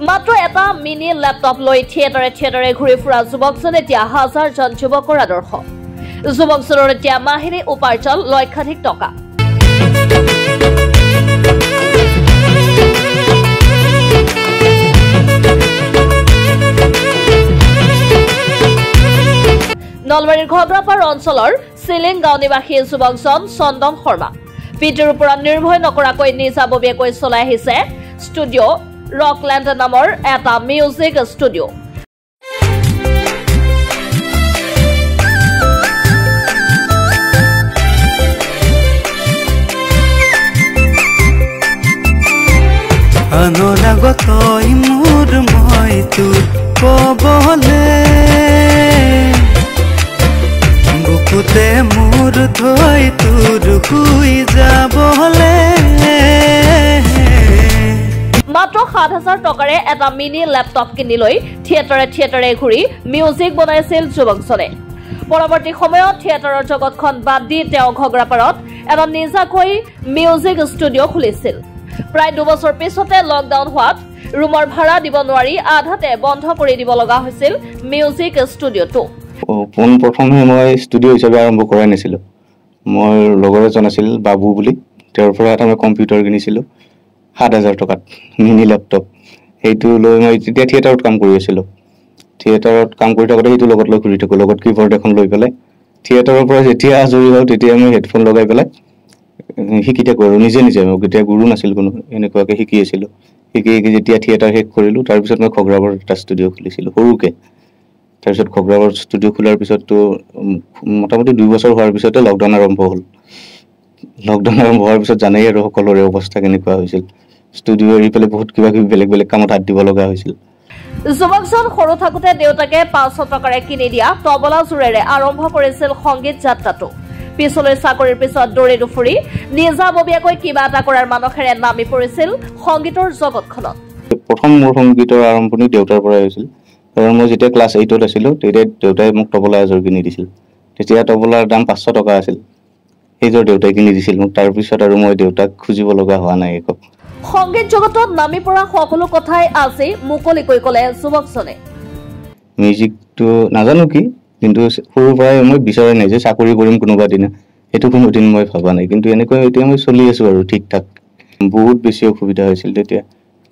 মাত্ৰ এটা mini laptop লৈ থিয়েটাৰে ঘূৰি ফুৰা যুৱকজন এতিয়া হাজাৰজন যুৱকৰ আদৰ্শ। যুৱকজনৰ এতিয়া মাহিলী উপাৰ্জন লক্ষাধিক টকা। নলবাৰীৰ ঘগ্ৰাপাৰ অঞ্চলৰ চিলিং গাঁও নিবাসী যুৱকজন চন্দন শৰ্মা পিতৃৰ ওপৰত নিৰ্ভয় নকৰাকৈ নিজাববীয়াকৈ চলাই আহিছে ষ্টুডিঅ' ৰকলেণ্ড নামৰ এটা মিউজিক ষ্টুডিঅ'। অনলাগত মোৰ মই তোৰ কবলে বুকুতে মোৰ থৈ তোৰ শুই যাবলে। মাত্ৰ ৭,০০০ টকাৰে এটা মিনি লেপটপ কিনি লৈ থিয়েটাৰে ঘূৰি মিউজিক বনাইছিল যুৱকজনে। পৰৱৰ্তী সময়ত থিয়েটাৰৰ জগতখন বাদ দি তেওঁ ঘগ্ৰাপাৰত এটা নিজাকৈ মিউজিক ষ্টুডিঅ' খুলিছিল। প্ৰায় ২ বছৰ পিছতে লকডাউন হোৱাত ৰুমৰ ভাড়া দিব নোৱাৰি আধাতে বন্ধ কৰি দিব লগা হৈছিল মিউজিক ষ্টুডিঅ'টো। পোনপ্ৰথমে মই ষ্টুডিঅ' হিচাপে আৰম্ভ কৰাই নাছিলোঁ। মোৰ লগৰ এজন আছিল বাবু বুলি, তেওঁৰ পৰা এটা মই কম্পিউটাৰ কিনিছিলোঁ ৭,০০০ টকাত মিনি লেপটপ। সেইটো লৈ মই তেতিয়া থিয়েটাৰত কাম কৰি আছিলোঁ। থিয়েটাৰত কাম কৰি থাকোঁতে সেইটো লগত লৈ ঘূৰি থাকোঁ, লগত কীবৰ্ড এখন লৈ পেলাই। থিয়েটাৰৰ পৰা যেতিয়া আজৰি হওঁ তেতিয়া মই হেডফোন লগাই পেলাই শিকি থাকোঁ আৰু নিজে মই তেতিয়া গুৰু নাছিল কোনো, এনেকুৱাকৈ শিকি আছিলোঁ। শিকি যেতিয়া থিয়েটাৰ শেষ কৰিলোঁ তাৰপিছত মই ঘগ্ৰাপাৰত এটা ষ্টুডিঅ' খুলিছিলোঁ সৰুকৈ। তাৰপিছত ঘগ্ৰাপাৰত ষ্টুডিঅ' খোলাৰ পিছততো মোটামুটি ২ বছৰ হোৱাৰ পিছতে লকডাউন আৰম্ভ হ'ল। লকডাউন আৰম্ভ হোৱাৰ পিছত জানেই আৰু সকলোৰে অৱস্থা কেনেকুৱা হৈছিল। ষ্টুডিঅ' এৰি পেলাই বহুত কিবা কিবি বেলেগ কামত হাত দিব লগা হৈছিল। যুৱকজন সৰু থাকোঁতে দেউতাকে ৫০০ টকাৰে কিনি দিয়া তবলা জোৰেৰে আৰম্ভ কৰিছিল সংগীত যাত্ৰাটো। পিছলৈ চাকৰিৰ পিছত দৌৰি নুফুৰি নিজাববীয়াকৈ কিবা এটা কৰাৰ মানসেৰে নামি পৰিছিল সংগীতৰ জগতখনত। প্ৰথম মোৰ সংগীতৰ আৰম্ভণি দেউতাৰ পৰাই হৈছিল। কাৰণ মই যেতিয়া ক্লাছ 8ত আছিলোঁ তেতিয়া দেউতাই মোক তবলা এযোৰ কিনি দিছিল। তেতিয়া তবলাৰ দাম ৫০০ টকা আছিল। সেইযোৰ দেউতাই কিনি দিছিল মোক। তাৰপিছত আৰু মই দেউতাক খুজিব লগা হোৱা নাই একো। সংগীত জগতত নামি পৰা সকলো কথাই আজি মুকলিকৈ ক'লে যুৱকজনে। মিউজিকটো নাজানো কি, কিন্তু সৰুৰ পৰাই মই বিচৰাই নাই যে চাকৰি কৰিম কোনোবা দিনা, সেইটো কোনোদিন মই ভবা নাই। কিন্তু এনেকৈ এতিয়া মই চলি আছোঁ আৰু ঠিক ঠাক। বহুত বেছি অসুবিধা হৈছিল তেতিয়া।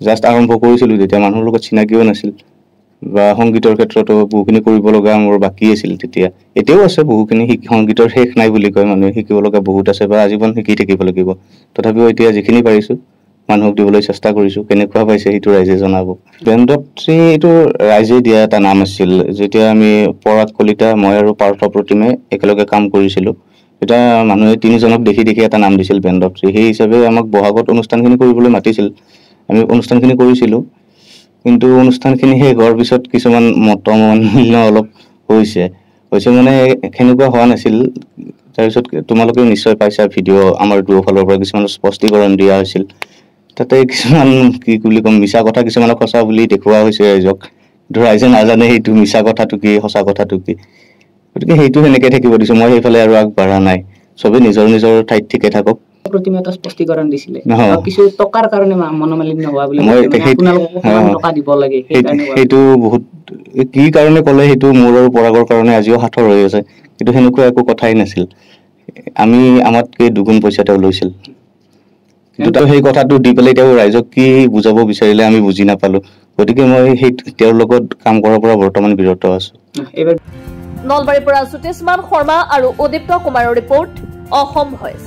জাষ্ট আৰম্ভ কৰিছিলোঁ তেতিয়া, মানুহৰ লগত চিনাকিও নাছিল বা সংগীতৰ ক্ষেত্ৰতো বহুখিনি কৰিব লগা মোৰ বাকী আছিল তেতিয়া। এতিয়াও আছে বহুখিনি, সংগীতৰ শেষ নাই বুলি কয় মানুহে, শিকিব লগা বহুত আছে বা আজীৱন শিকি থাকিব লাগিব। তথাপিও এতিয়া যিখিনি পাৰিছোঁ মানুহক দিবলৈ চেষ্টা কৰিছোঁ। কেনেকুৱা পাইছে সেইটো ৰাইজে জনাব। বেণ্ডত্ৰী এইটো ৰাইজে দিয়া এটা নাম আছিল। যেতিয়া আমি পৰাগ কলিতা, মই আৰু পাৰ্থ প্ৰতিমে একেলগে কাম কৰিছিলোঁ তেতিয়া মানুহে ৩জনক দেখি এটা নাম দিছিল বেণ্ডত্ৰী। সেই হিচাপে আমাক বহাগত অনুষ্ঠানখিনি কৰিবলৈ মাতিছিল। আমি অনুষ্ঠানখিনি কৰিছিলোঁ, কিন্তু অনুষ্ঠানখিনি শেষ হোৱাৰ পিছত কিছুমান মতমালিন্য অলপ হৈছে মানে সেনেকুৱা হোৱা নাছিল। তাৰপিছত তোমালোকেও নিশ্চয় পাইছা ভিডিঅ' আমাৰ দুয়োফালৰ পৰা কিছুমান স্পষ্টীকৰণ দিয়া হৈছিল। তাতে কিছুমান কি বুলি ক'ম, মিছা কথা কিছুমানক সঁচা বুলি দেখুওৱা হৈছে ৰাইজক। ৰাইজে নাজানে সেইটো মিছা কথাটো কি সঁচা কথাটো কি। গতিকে সেইটো সেনেকৈ থাকিব দিছোঁ। মই সেইফালে আৰু আগবাঢ়া নাই। চবেই নিজৰ ঠাইত ঠিকে থাকক। প্ৰতিমে এটা স্পষ্টীকৰণ দিছিলে কিছু টকাৰ কাৰণে মনোমালিন্য হোৱা বুলি টকা দিব লাগে। সেইটো বহুত কি কাৰণে ক'লে সেইটো মোৰ আৰু পৰাগৰ কাৰণে আজিও সাঁথৰ হৈ আছে। কিন্তু সেনেকুৱা একো কথাই নাছিল। আমাতকৈ ২ গুণ পইচা তেওঁ লৈছিল। কিন্তু সেই কথাটো দি পেলাই তেওঁ ৰাইজক কি বুজাব বিচাৰিলে আমি বুজি নাপালোঁ। গতিকে মই তেওঁৰ লগত কাম কৰাৰ পৰা বৰ্তমান বিৰত আছোঁ। নলবাৰীৰ পৰা জ্যোতিষমান শৰ্মা আৰু উদীপ্ত কুমাৰৰ ৰিপৰ্ট, অসম ভইচ।